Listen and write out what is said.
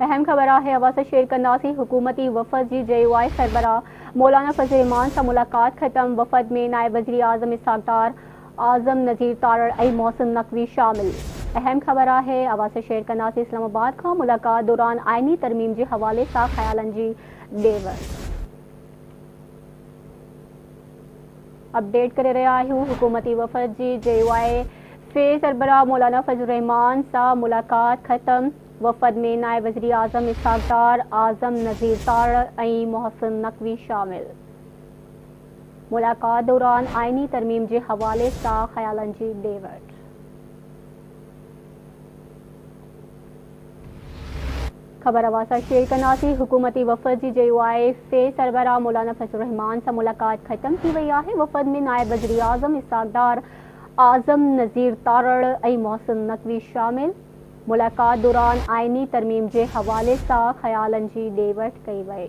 अहम खबर है हवासा शेर कंदासी हुकूमती वफद जी JUI सरबरा मौलाना फजल रहमान से मुलाकात खत्म। वफद में नायब वज़ीर आज़म इसहाक डार, आज़म नज़ीर तारड़ ऐ मोहसिन नकवी शामिल। अहम खबर है हवासा शेर कंदासी इस्लामाबाद का मुलाकात दौरान आइनी तरमीम के हवाले से ख्यालन जी देवर अपडेट कर रहा हूँ। हुकूमती वफद जी JUI फे सरबरा मौलाना फजल रहमान से मुलाकात खत्म। वफद में नायब वज़ीर आज़म इसहाक डार, आज़म नज़ीर तारड़ ऐ मोहसिन नकवी शामिल। मुलाकात दौरान आइनी तरमीम के हवाले से ख्यालन जी देवर खबर हवासा शेर कंदासी हुकूमती वफद जी JUI फे सरबरा मौलाना फजल रहमान से मुलाकात खत्म की वही है। वफद में नायब वज़ीर आज़म इसहाक डार, आज़म नज़ीर तारड़ ऐ मोहसिन नकवी शामिल। मुलाकात दौरान आइनी तरमीम के हवाले से ख्यालन जी देवट कई वही।